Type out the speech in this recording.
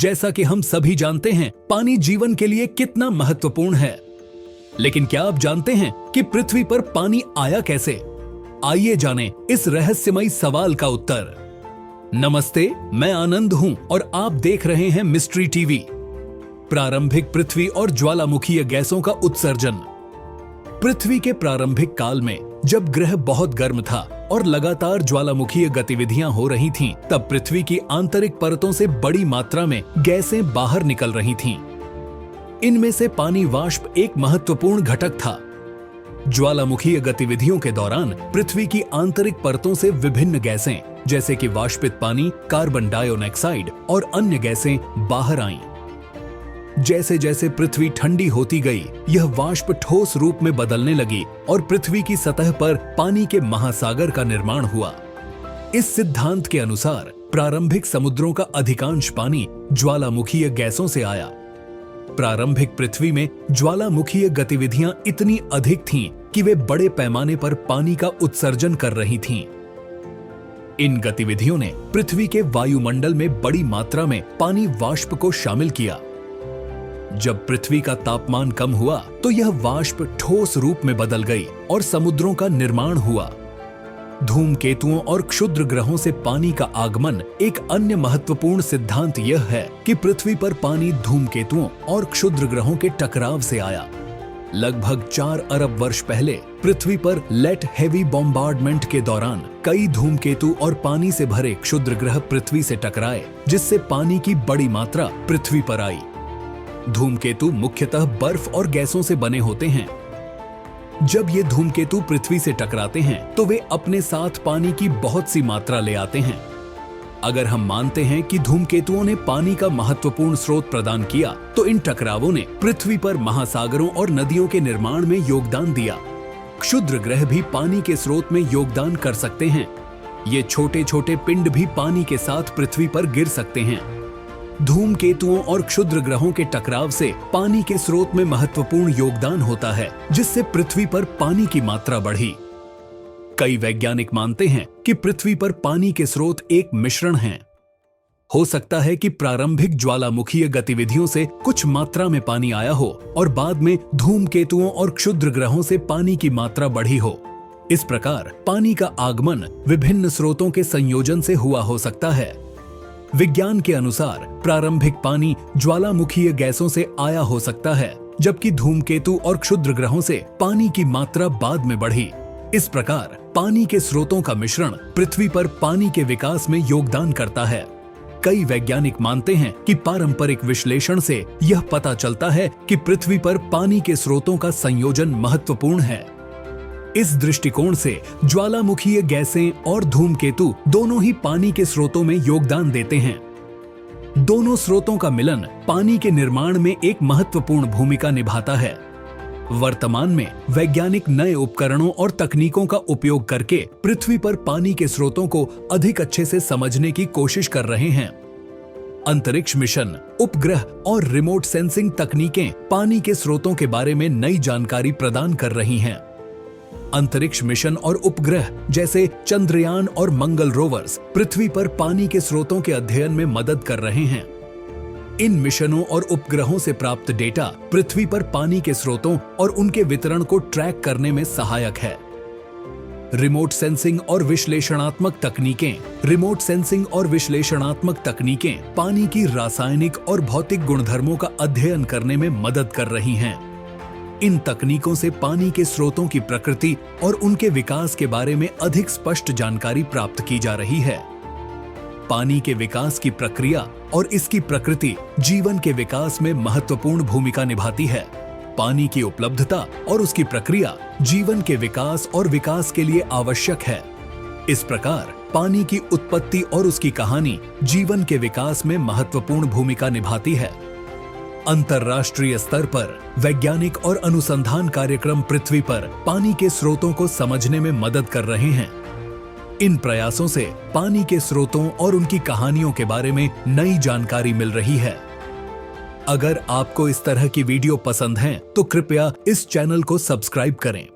जैसा कि हम सभी जानते हैं, पानी जीवन के लिए कितना महत्वपूर्ण है। लेकिन क्या आप जानते हैं कि पृथ्वी पर पानी आया कैसे? आइए जानें इस रहस्यमयी सवाल का उत्तर। नमस्ते, मैं आनंद हूं और आप देख रहे हैं मिस्ट्री टीवी। प्रारंभिक पृथ्वी और ज्वालामुखीय गैसों का उत्सर्जन। पृथ्वी के प्रारंभिक काल में जब ग्रह बहुत गर्म था और लगातार ज्वालामुखीय गतिविधियां हो रही थीं, तब पृथ्वी की आंतरिक परतों से बड़ी मात्रा में गैसें बाहर निकल रही थीं। इनमें से पानी वाष्प एक महत्वपूर्ण घटक था। ज्वालामुखीय गतिविधियों के दौरान पृथ्वी की आंतरिक परतों से विभिन्न गैसें जैसे कि वाष्पित पानी, कार्बन डाइऑक्साइड और अन्य गैसें बाहर आईं। जैसे जैसे पृथ्वी ठंडी होती गई, यह वाष्प ठोस रूप में बदलने लगी और पृथ्वी की सतह पर पानी के महासागर का निर्माण हुआ। इस सिद्धांत के अनुसार प्रारंभिक समुद्रों का अधिकांश पानी ज्वालामुखीय गैसों से आया। प्रारंभिक पृथ्वी में ज्वालामुखीय गतिविधियां इतनी अधिक थीं कि वे बड़े पैमाने पर पानी का उत्सर्जन कर रही थीं। इन गतिविधियों ने पृथ्वी के वायुमंडल में बड़ी मात्रा में पानी वाष्प को शामिल किया। जब पृथ्वी का तापमान कम हुआ तो यह वाष्प ठोस रूप में बदल गई और समुद्रों का निर्माण हुआ। धूमकेतुओं और क्षुद्र ग्रहों से पानी का आगमन। एक अन्य महत्वपूर्ण सिद्धांत यह है कि पृथ्वी पर पानी धूमकेतुओं और क्षुद्र ग्रहों के टकराव से आया। लगभग 4 अरब वर्ष पहले पृथ्वी पर लेट हेवी बॉम्बार्डमेंट के दौरान कई धूमकेतु और पानी से भरे क्षुद्र ग्रह पृथ्वी से टकराए, जिससे पानी की बड़ी मात्रा पृथ्वी पर आई। धूमकेतु मुख्यतः बर्फ और गैसों से बने होते हैं। जब ये धूमकेतु पृथ्वी से टकराते हैं तो वे अपने साथ पानी की बहुत सी मात्रा ले आते हैं। अगर हम मानते हैं कि धूमकेतुओं ने पानी का महत्वपूर्ण स्रोत प्रदान किया, तो इन टकरावों ने पृथ्वी पर महासागरों और नदियों के निर्माण में योगदान दिया। क्षुद्र ग्रह भी पानी के स्रोत में योगदान कर सकते हैं। ये छोटे छोटे पिंड भी पानी के साथ पृथ्वी पर गिर सकते हैं। धूमकेतुओं और क्षुद्र ग्रहों के टकराव से पानी के स्रोत में महत्वपूर्ण योगदान होता है, जिससे पृथ्वी पर पानी की मात्रा बढ़ी। कई वैज्ञानिक मानते हैं कि पृथ्वी पर पानी के स्रोत एक मिश्रण हैं। हो सकता है कि प्रारंभिक ज्वालामुखीय गतिविधियों से कुछ मात्रा में पानी आया हो और बाद में धूमकेतुओं और क्षुद्र ग्रहों से पानी की मात्रा बढ़ी हो। इस प्रकार पानी का आगमन विभिन्न स्रोतों के संयोजन से हुआ हो सकता है। विज्ञान के अनुसार प्रारंभिक पानी ज्वालामुखीय गैसों से आया हो सकता है, जबकि धूमकेतु और क्षुद्र ग्रहों से पानी की मात्रा बाद में बढ़ी। इस प्रकार पानी के स्रोतों का मिश्रण पृथ्वी पर पानी के विकास में योगदान करता है। कई वैज्ञानिक मानते हैं कि पारंपरिक विश्लेषण से यह पता चलता है कि पृथ्वी पर पानी के स्रोतों का संयोजन महत्वपूर्ण है। इस दृष्टिकोण से ज्वालामुखीय गैसें और धूमकेतु दोनों ही पानी के स्रोतों में योगदान देते हैं। दोनों स्रोतों का मिलन पानी के निर्माण में एक महत्वपूर्ण भूमिका निभाता है। वर्तमान में वैज्ञानिक नए उपकरणों और तकनीकों का उपयोग करके पृथ्वी पर पानी के स्रोतों को अधिक अच्छे से समझने की कोशिश कर रहे हैं। अंतरिक्ष मिशन, उपग्रह और रिमोट सेंसिंग तकनीकें पानी के स्रोतों के बारे में नई जानकारी प्रदान कर रही हैं। अंतरिक्ष मिशन और उपग्रह जैसे चंद्रयान और मंगल रोवर्स पृथ्वी पर पानी के स्रोतों के अध्ययन में मदद कर रहे हैं। इन मिशनों और उपग्रहों से प्राप्त डेटा पृथ्वी पर पानी के स्रोतों और उनके वितरण को ट्रैक करने में सहायक है। रिमोट सेंसिंग और विश्लेषणात्मक तकनीकें पानी की रासायनिक और भौतिक गुणधर्मों का अध्ययन करने में मदद कर रही हैं। इन तकनीकों से पानी के स्रोतों की प्रकृति और उनके विकास के बारे में अधिक स्पष्ट जानकारी प्राप्त की जा रही है। पानी के विकास की प्रक्रिया और इसकी प्रकृति जीवन के विकास में महत्वपूर्ण भूमिका निभाती है। पानी की उपलब्धता और उसकी प्रक्रिया जीवन के विकास और विकास के लिए आवश्यक है। इस प्रकार पानी की उत्पत्ति और उसकी कहानी जीवन के विकास में महत्वपूर्ण भूमिका निभाती है। अंतर्राष्ट्रीय स्तर पर वैज्ञानिक और अनुसंधान कार्यक्रम पृथ्वी पर पानी के स्रोतों को समझने में मदद कर रहे हैं। इन प्रयासों से पानी के स्रोतों और उनकी कहानियों के बारे में नई जानकारी मिल रही है। अगर आपको इस तरह की वीडियो पसंद हैं, तो कृपया इस चैनल को सब्सक्राइब करें।